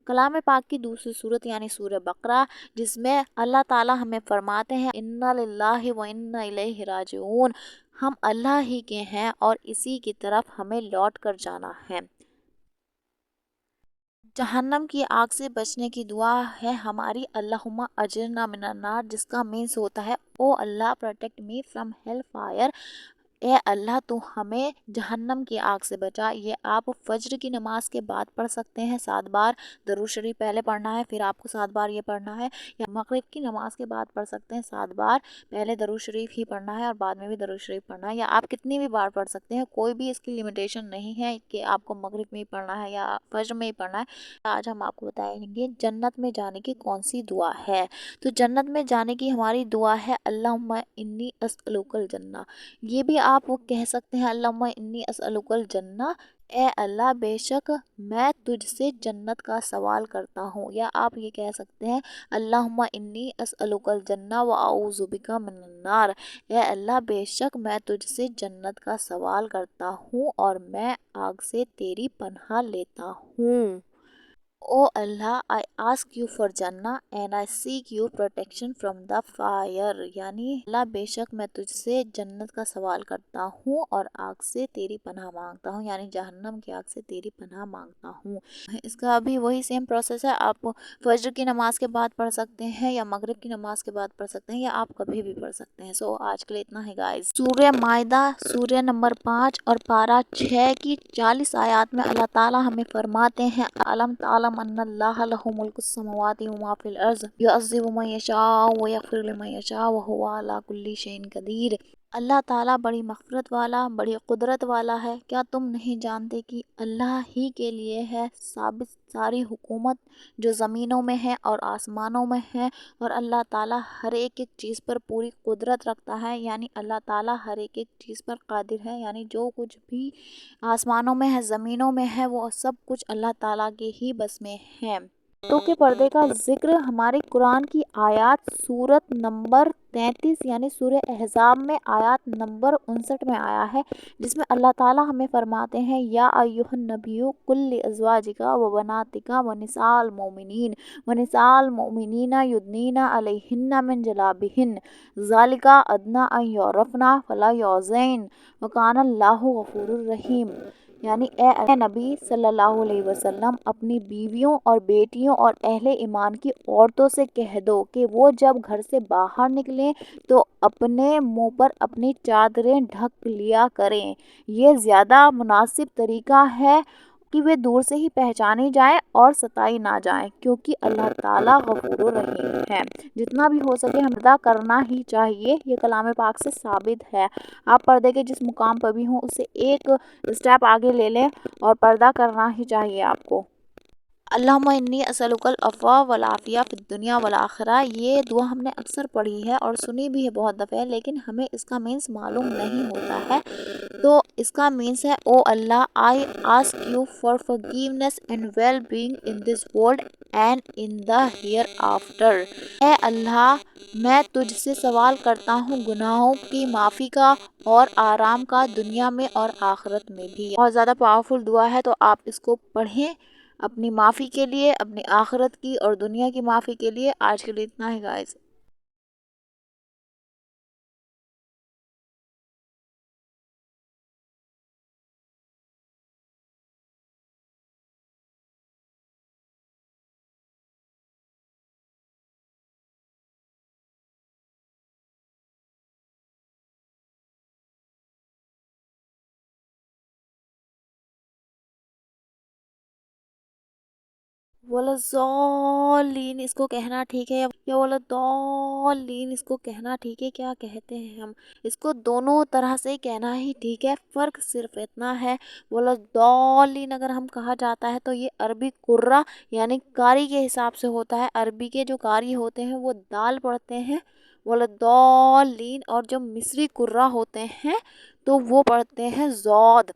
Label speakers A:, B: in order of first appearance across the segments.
A: کلام پاک کی دوسری صورت یعنی سورہ بقرہ، جس میں اللہ تعالیٰ ہمیں فرماتے ہیں اِنَّا لِلَّهِ وَإِنَّا إِلَيْهِ راجعون، ہم اللہ ہی کے ہیں اور اسی کی طرف ہمیں لوٹ کر جانا ہے۔ جہنم کی آگ سے بچنے کی دعا ہے ہماری اللہم اجرنا من النار، جس کا مینس ہوتا ہے O Allah protect me from hell fire, اے اللہ تو ہمیں جہنم کی آگ سے بچا۔ یہ آپ فجر کی نماز کے بعد پڑھ سکتے ہیں 7 بار، درود شریف پہلے پڑھنا ہے پھر آپ کو 7 بار یہ پڑھنا ہے، یا مغرب کی نماز کے بعد پڑھ سکتے ہیں 7 بار، پہلے درود شریف ہی پڑھنا ہے اور بعد میں بھی درود شریف پڑھنا ہے، یا آپ کتنی بھی بار پڑھ سکتے ہیں، کوئی بھی اس کی لمیٹیشن نہیں ہے کہ آپ کو مغرب میں ہی پڑھنا ہے یا فجر میں ہی پڑھنا ہے۔ آج ہم آپ کو بتائیں گے جنت میں جانے کی کون سی دعا ہے۔ تو جنت میں جانے کی ہماری دعا ہے اللہم انی اسألک الجنہ، یہ بھی آپ کہہ سکتے ہیں اللہم انی اسألک الجنہ، اے اللہ بے شک میں تجھ سے جنت کا سوال کرتا ہوں، یا آپ یہ کہہ سکتے ہیں اللہم انی اسألک الجنہ واعوذ بک من النار، اے اللہ بے شک میں تجھ سے جنت کا سوال کرتا ہوں اور میں آگ سے تیری پناہ لیتا ہوں۔ او اللہ I ask you for جنہ and I seek you protection from the fire، یعنی اللہ بے شک میں تجھ سے جنت کا سوال کرتا ہوں اور آگ سے تیری پناہ مانگتا ہوں، یعنی جہنم کی آگ سے تیری پناہ مانگتا ہوں۔ اس کا بھی وہی سیم پروسیس ہے، آپ فجر کی نماز کے بعد پڑھ سکتے ہیں یا مغرب کی نماز کے بعد پڑھ سکتے ہیں، یا آپ کبھی بھی پڑھ سکتے ہیں۔ سو آج کے لیے اتنا ہے گائز۔ سورہ مائدہ سورہ نمبر 5 اور پارہ 6 کی 40 آیات میں اللہ تعالیٰ ہمیں فرماتے ہیں علم تعلم ان اللہ لہ ملک السماوات وما فی الارض یعذب من یشاء ویغفر لمن یشاء وہو علی کل شیء قدیر۔ اللہ تعالیٰ بڑی مغفرت والا، بڑی قدرت والا ہے، کیا تم نہیں جانتے کہ اللہ ہی کے لیے ہے ثابت ساری حکومت جو زمینوں میں ہے اور آسمانوں میں ہے، اور اللہ تعالیٰ ہر ایک چیز پر پوری قدرت رکھتا ہے، یعنی اللہ تعالیٰ ہر ایک چیز پر قادر ہے، یعنی جو کچھ بھی آسمانوں میں ہے زمینوں میں ہے وہ سب کچھ اللہ تعالیٰ کے ہی بس میں ہے۔ تو کے پردے کا ذکر ہمارے قرآن کی آیات سورت نمبر 33 یعنی سورہ احزاب میں آیات نمبر 59 میں آیا ہے، جس میں اللہ تعالیٰ ہمیں فرماتے ہیں یا ایھا النبی قل لازواجک و بناتک و نساء المؤمنین یدنین علیہن من جلابیبہن ذالک ادنی ان یعرفن فلا یؤذین وکان اللہ غفورا رحیم، یعنی اے نبی صلی اللہ علیہ وسلم اپنی بیویوں اور بیٹیوں اور اہل ایمان کی عورتوں سے کہہ دو کہ وہ جب گھر سے باہر نکلیں تو اپنے منہ پر اپنی چادریں ڈھک لیا کریں، یہ زیادہ مناسب طریقہ ہے کہ وہ دور سے ہی پہچانی جائیں اور ستائی نہ جائیں، کیونکہ اللہ تعالیٰ غفور و رحیم ہے۔ جتنا بھی ہو سکے ہمیں پردہ کرنا ہی چاہیے، یہ کلام پاک سے ثابت ہے۔ آپ پردے کے جس مقام پر بھی ہوں اس سے ایک اسٹیپ آگے لے لیں اور پردہ کرنا ہی چاہیے آپ کو۔ اللہم انی اسألک العفو والعافیہ فی الدنیا والآخرہ، یہ دعا ہم نے اکثر پڑھی ہے اور سنی بھی ہے بہت دفعہ، لیکن ہمیں اس کا مینس معلوم نہیں ہوتا ہے۔ تو اس کا مینس ہے O Allah I ask you for forgiveness and well being in this world and in the hereafter، اے اللہ میں تجھ سے سوال کرتا ہوں گناہوں کی معافی کا اور آرام کا دنیا میں اور آخرت میں بھی۔ بہت زیادہ پاورفل دعا ہے، تو آپ اس کو پڑھیں اپنی معافی کے لیے، اپنی آخرت کی اور دنیا کی معافی کے لیے۔ آج کے لیے اتنا ہے گائز۔ ولضالین اس کو کہنا ٹھیک ہے یا ولضالین اس کو کہنا ٹھیک ہے؟ کیا کہتے ہیں ہم اس کو دونوں طرح سے کہنا ہی ٹھیک ہے، فرق صرف اتنا ہے ولضالین اگر ہم کہا جاتا ہے تو یہ عربی قرہ یعنی قاری کے حساب سے ہوتا ہے، عربی کے جو قاری ہوتے ہیں وہ دال پڑھتے ہیں ولضالین، اور جو مصری قرہ ہوتے ہیں تو وہ پڑھتے ہیں ضاد۔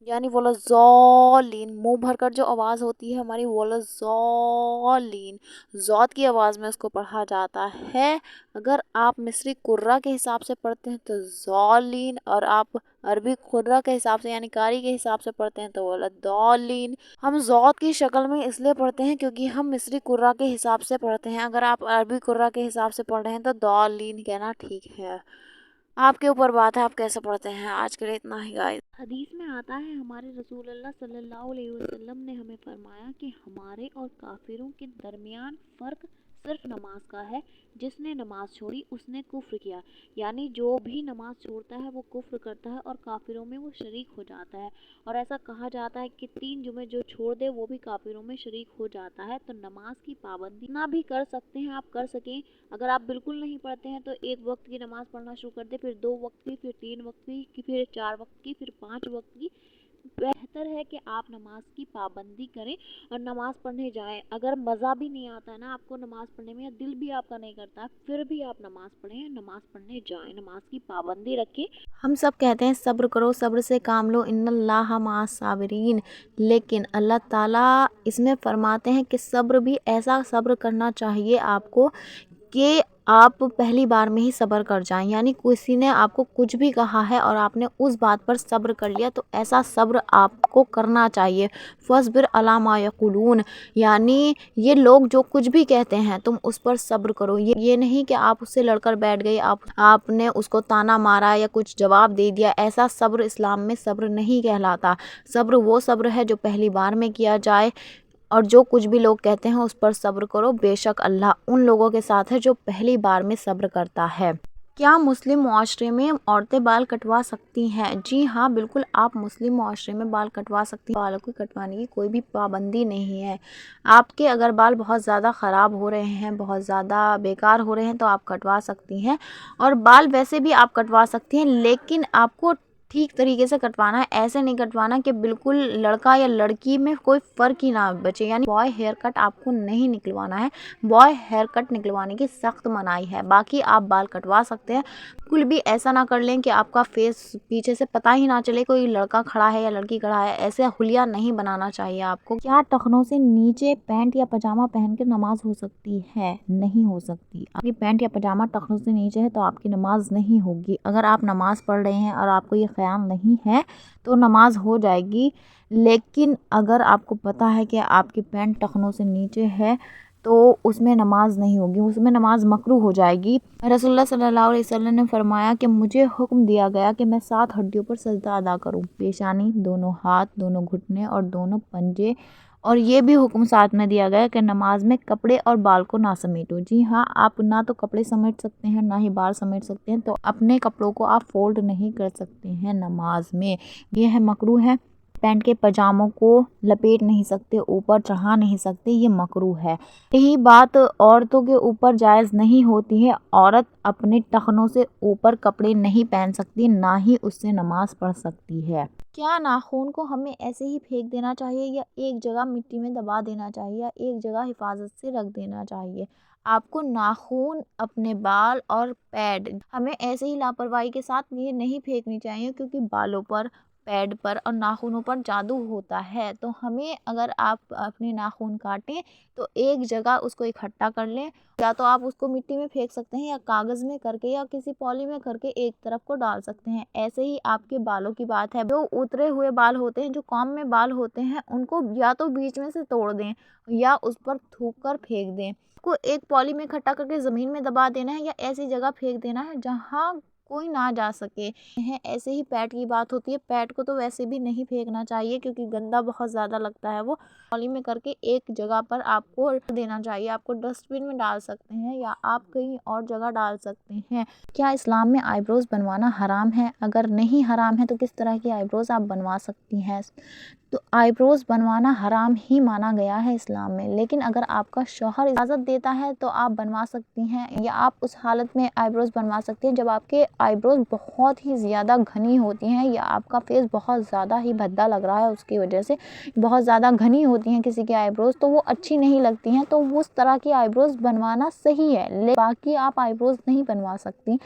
A: یعنی ولا ضالین، منہ بھر کر جو آواز ہوتی ہے ہماری ولا ضالین، ضاد کی آواز میں اس کو پڑھا جاتا ہے۔ اگر آپ مصری قرہ کے حساب سے پڑھتے ہیں تو ضالین، اور آپ عربی قرہ کے حساب سے یعنی قاری کے حساب سے پڑھتے ہیں تو ولا ضالین۔ ہم ضاد کی شکل میں اس لیے پڑھتے ہیں کیونکہ ہم مصری قرہ کے حساب سے پڑھتے ہیں، اگر آپ عربی قرہ کے حساب سے پڑھ رہے ہیں تو ضالین کہنا ٹھیک ہے، آپ کے اوپر بات ہے آپ کیسے پڑھتے ہیں۔ آج کے لیے اتنا ہی گائز۔ حدیث میں آتا ہے ہمارے رسول اللہ صلی اللہ علیہ وسلم نے ہمیں فرمایا کہ ہمارے اور کافروں کے درمیان فرق صرف نماز کا ہے، جس نے نماز چھوڑی اس نے کفر کیا، یعنی جو بھی نماز چھوڑتا ہے وہ کفر کرتا ہے اور کافروں میں وہ شریک ہو جاتا ہے، اور ایسا کہا جاتا ہے کہ 3 جمعے جو چھوڑ دے وہ بھی کافروں میں شریک ہو جاتا ہے۔ تو نماز کی پابندی نہ بھی کر سکتے ہیں آپ کر سکیں، اگر آپ بالکل نہیں پڑھتے ہیں تو 1 وقت کی نماز پڑھنا شروع کر دیں، پھر 2 وقت کی، پھر 3 وقت کی، پھر 4 وقت کی، پھر 5 وقت کی۔ بہتر ہے کہ آپ نماز کی پابندی کریں اور نماز پڑھنے جائیں۔ اگر مزہ بھی نہیں آتا ہے نا آپ کو نماز پڑھنے میں، یا دل بھی آپ کا نہیں کرتا، پھر بھی آپ نماز پڑھیں، نماز پڑھنے جائیں، نماز کی پابندی رکھیں۔ ہم سب کہتے ہیں صبر کرو، صبر سے کام لو، ان اللہ مع الصابرین، لیکن اللہ تعالیٰ اس میں فرماتے ہیں کہ صبر بھی ایسا صبر کرنا چاہیے آپ کو کہ آپ پہلی بار میں ہی صبر کر جائیں، یعنی کسی نے آپ کو کچھ بھی کہا ہے اور آپ نے اس بات پر صبر کر لیا تو ایسا صبر آپ کو کرنا چاہیے۔ فاصبر علی ما یقولون، یعنی یہ لوگ جو کچھ بھی کہتے ہیں تم اس پر صبر کرو، یہ نہیں کہ آپ اس سے لڑ کر بیٹھ گئی، آپ نے اس کو تانا مارا یا کچھ جواب دے دیا، ایسا صبر اسلام میں صبر نہیں کہلاتا۔ صبر وہ صبر ہے جو پہلی بار میں کیا جائے، اور جو کچھ بھی لوگ کہتے ہیں اس پر صبر کرو، بے شک اللہ ان لوگوں کے ساتھ ہے جو پہلی بار میں صبر کرتا ہے۔ کیا مسلم معاشرے میں عورتیں بال کٹوا سکتی ہیں؟ جی ہاں بالکل، آپ مسلم معاشرے میں بال کٹوا سکتی ہیں، بالوں کو کٹوانے کی کوئی بھی پابندی نہیں ہے۔ آپ کے اگر بال بہت زیادہ خراب ہو رہے ہیں، بہت زیادہ بیکار ہو رہے ہیں تو آپ کٹوا سکتی ہیں، اور بال ویسے بھی آپ کٹوا سکتی ہیں، لیکن آپ کو ٹھیک طریقے سے کٹوانا ہے، ایسے نہیں کٹوانا کہ بالکل لڑکا یا لڑکی میں کوئی فرق ہی نہ بچے، یعنی بوائے ہیئر کٹ آپ کو نہیں نکلوانا ہے، بوائے ہیئر کٹ نکلوانے کی سخت منائی ہے، باقی آپ بال کٹوا سکتے ہیں۔ بالکل بھی ایسا نہ کر لیں کہ آپ کا فیس پیچھے سے پتہ ہی نہ چلے کوئی لڑکا کھڑا ہے یا لڑکی کھڑا ہے، ایسے حلیہ نہیں بنانا چاہیے آپ کو۔ کیا ٹخنوں سے نیچے پینٹ یا پاجامہ پہن کے نماز ہو سکتی ہے؟ نہیں ہو سکتی۔ آپ کی پینٹ یا پاجامہ ٹخنوں سے نیچے ہے تو آپ کی نماز نہیں ہوگی۔ اگر آپ نماز پڑھ رہے ہیں اور آپ کو یہ خیال نہیں ہے تو نماز ہو جائے گی، لیکن اگر آپ کو پتہ ہے کہ آپ کی پینٹ ٹخنوں سے نیچے ہے تو اس میں نماز نہیں ہوگی، اس میں نماز مکروہ ہو جائے گی۔ رسول اللہ صلی اللہ علیہ وسلم نے فرمایا کہ مجھے حکم دیا گیا کہ میں 7 ہڈیوں پر سجدہ ادا کروں، پیشانی، دونوں ہاتھ، دونوں گھٹنے اور دونوں پنجے، اور یہ بھی حکم ساتھ میں دیا گیا کہ نماز میں کپڑے اور بال کو نہ سمیٹو۔ جی ہاں، آپ نہ تو کپڑے سمیٹ سکتے ہیں نہ ہی بال سمیٹ سکتے ہیں، تو اپنے کپڑوں کو آپ فولڈ نہیں کر سکتے ہیں نماز میں، یہ ہے مکروہ ہے۔ پینٹ کے پاجاموں کو لپیٹ نہیں سکتے، اوپر چڑھا نہیں سکتے، یہ مکروہ ہے۔ یہی بات عورتوں کے اوپر جائز نہیں ہوتی ہے، عورت اپنے ٹخنوں سے اوپر کپڑے نہیں پہن سکتی، نہ ہی اس سے نماز پڑھ سکتی ہے۔ کیا ناخن کو ہمیں ایسے ہی پھینک دینا چاہیے یا ایک جگہ مٹی میں دبا دینا چاہیے یا ایک جگہ حفاظت سے رکھ دینا چاہیے؟ آپ کو ناخن، اپنے بال اور پیڈ ہمیں ایسے ہی لاپرواہی کے ساتھ یہ نہیں پھینکنی چاہیے، کیونکہ بالوں پر، پیڈ پر اور ناخنوں پر جادو ہوتا ہے، تو ہمیں اگر آپ اپنے ناخن کاٹیں تو ایک جگہ اس کو اکٹھا کر لیں، یا تو آپ اس کو مٹی میں پھینک سکتے ہیں یا کاغذ میں کر کے یا کسی پولی میں کر کے ایک طرف کو ڈال سکتے ہیں۔ ایسے ہی آپ کے بالوں کی بات ہے، جو اترے ہوئے بال ہوتے ہیں، جو کام میں بال ہوتے ہیں، ان کو یا تو بیچ میں سے توڑ دیں یا اس پر تھوک کر پھینک دیں، کو ایک پولی میں اکٹھا کر کے زمین میں دبا دینا ہے یا ایسی جگہ پھینک دینا ہے جہاں کوئی نہ جا سکے۔ ایسے ہی پیڈ کی بات ہوتی ہے، پیڈ کو تو ویسے بھی نہیں پھینکنا چاہیے کیونکہ گندا بہت زیادہ لگتا ہے، وہ پولی میں کر کے ایک جگہ پر آپ کو دینا چاہیے، آپ کو ڈسٹ بن میں ڈال سکتے ہیں یا آپ کہیں اور جگہ ڈال سکتے ہیں۔ کیا اسلام میں آئی بروز بنوانا حرام ہے؟ اگر نہیں حرام ہے تو کس طرح کی آئی بروز آپ بنوا سکتی ہیں؟ تو آئی بروز بنوانا حرام ہی مانا گیا ہے اسلام میں، لیکن اگر آپ کا شوہر اجازت دیتا ہے تو آپ بنوا سکتی ہیں، یا آپ اس حالت میں آئی بروز بنوا سکتی ہیں جب آپ کے آئی بروز بہت ہی زیادہ گھنی ہوتی ہیں یا آپ کا فیس بہت زیادہ ہی بھدا لگ رہا ہے، اس کی وجہ سے بہت زیادہ گھنی ہوتی ہیں کسی کی آئی بروز تو وہ اچھی نہیں لگتی ہیں، تو اس طرح کی آئی بروز بنوانا صحیح ہے، لیکن باقی آپ آئی بروز نہیں بنوا سکتی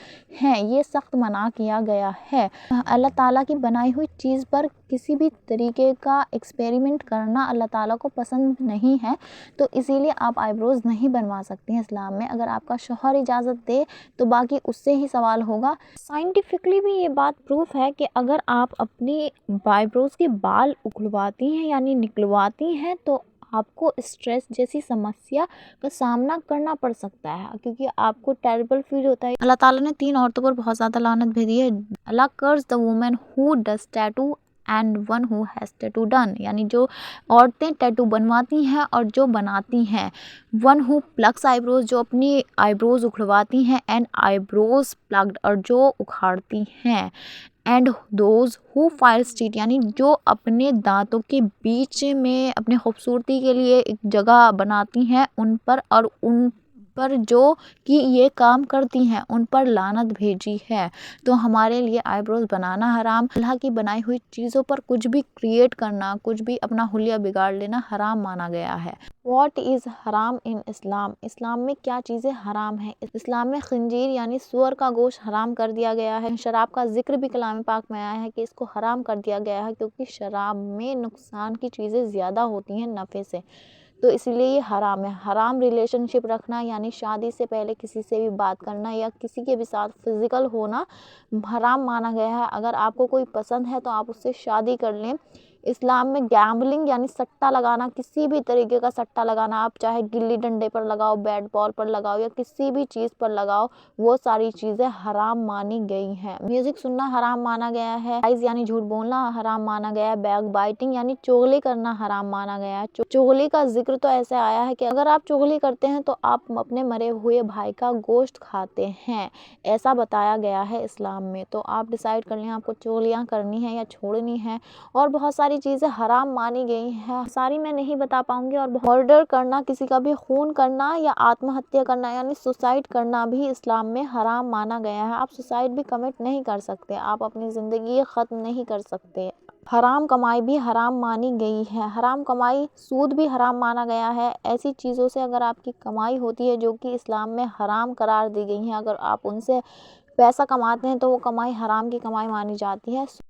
A: ہیں، یہ سخت منع کیا گیا ہے۔ اللہ تعالیٰ کی بنائی ہوئی چیز پر کسی بھی طریقے کا ایکسپیریمنٹ کرنا اللہ تعالیٰ کو پسند نہیں ہے، تو اسی لیے آپ آئی بروز نہیں بنوا سکتی ہیں اسلام میں۔ اگر آپ کا شوہر اجازت دے تو باقی اس سے ہی سوال ہوگا۔ سائنٹیفکلی بھی یہ بات پروف ہے کہ اگر آپ اپنی آئی بروز کے بال اکھلواتی ہیں یعنی نکلواتی ہیں تو آپ کو اسٹریس جیسی سمسیا کا سامنا کرنا پڑ سکتا ہے، کیونکہ آپ کو ٹیریبل فیل ہوتا ہے۔ اللہ تعالیٰ نے 3 عورتوں پر بہت زیادہ لعنت بھیجی ہے۔ اللہ کرز the woman who does tattoo and one who has tattoo done، یعنی جو عورتیں ٹیٹو بنواتی ہیں اور جو بناتی ہیں۔ one who plucks eyebrows، جو اپنی آئی بروز اکھڑواتی ہیں، and eyebrows plucked، اور جو اکھاڑتی ہیں۔ And those who files teeth, یعنی جو اپنے دانتوں کے بیچ میں اپنے خوبصورتی کے لیے ایک جگہ بناتی ہیں ان پر، اور ان پر جو کہ یہ کام کرتی ہیں ان پر لعنت بھیجی ہے۔ تو ہمارے لیے آئی بروز بنانا حرام، اللہ کی بنائی ہوئی چیزوں پر کچھ بھی کریٹ کرنا، کچھ بھی اپنا حلیہ بگاڑ لینا حرام مانا گیا ہے۔ واٹ از حرام ان اسلام؟ اسلام میں کیا چیزیں حرام ہیں؟ اسلام میں خنزیر یعنی سور کا گوشت حرام کر دیا گیا ہے۔ شراب کا ذکر بھی کلام پاک میں آیا ہے کہ اس کو حرام کر دیا گیا ہے، کیونکہ شراب میں نقصان کی چیزیں زیادہ ہوتی ہیں نفع سے، تو اس لیے یہ حرام ہے۔ حرام ریلیشن شپ رکھنا یعنی شادی سے پہلے کسی سے بھی بات کرنا یا کسی کے بھی ساتھ فزیکل ہونا حرام مانا گیا ہے۔ اگر آپ کو کوئی پسند ہے تو آپ اس سے شادی کر لیں۔ اسلام میں گیمبلنگ یعنی سٹہ لگانا، کسی بھی طریقے کا سٹہ لگانا، آپ چاہے گلی ڈنڈے پر لگاؤ، بیٹ بال پر لگاؤ یا کسی بھی چیز پر لگاؤ، وہ ساری چیزیں حرام مانی گئی ہیں۔ میوزک سننا حرام مانا گیا ہے۔ یعنی جھوٹ بولنا حرام مانا گیا ہے۔ بیک بائٹنگ یعنی چغلی کرنا حرام مانا گیا ہے۔ چغلی کا ذکر تو ایسے آیا ہے کہ اگر آپ چغلی کرتے ہیں تو آپ اپنے مرے ہوئے بھائی کا گوشت کھاتے ہیں، ایسا بتایا گیا ہے اسلام میں۔ تو آپ ڈیسائیڈ کر لیں آپ کو چغلیاں کرنی ہیں یا چھوڑنی ہیں، اور بہت ساری چیزیں حرام مانی گئی ہیں، ساری میں نہیں بتا پاؤں گی۔ اور مرڈر کرنا، کسی کا بھی خون کرنا یا آتم ہتیا کرنا یعنی سوسائڈ کرنا بھی اسلام میں حرام مانا گیا ہے۔ آپ سوسائڈ بھی کمٹ نہیں کر سکتے، آپ اپنی زندگی ختم نہیں کر سکتے۔ حرام کمائی بھی حرام مانی گئی ہے۔ حرام کمائی، سود بھی حرام مانا گیا ہے۔ ایسی چیزوں سے اگر آپ کی کمائی ہوتی ہے جو کہ اسلام میں حرام قرار دی گئی ہیں، اگر آپ ان سے پیسہ کماتے ہیں تو وہ کمائی حرام کی کمائی مانی جاتی ہے۔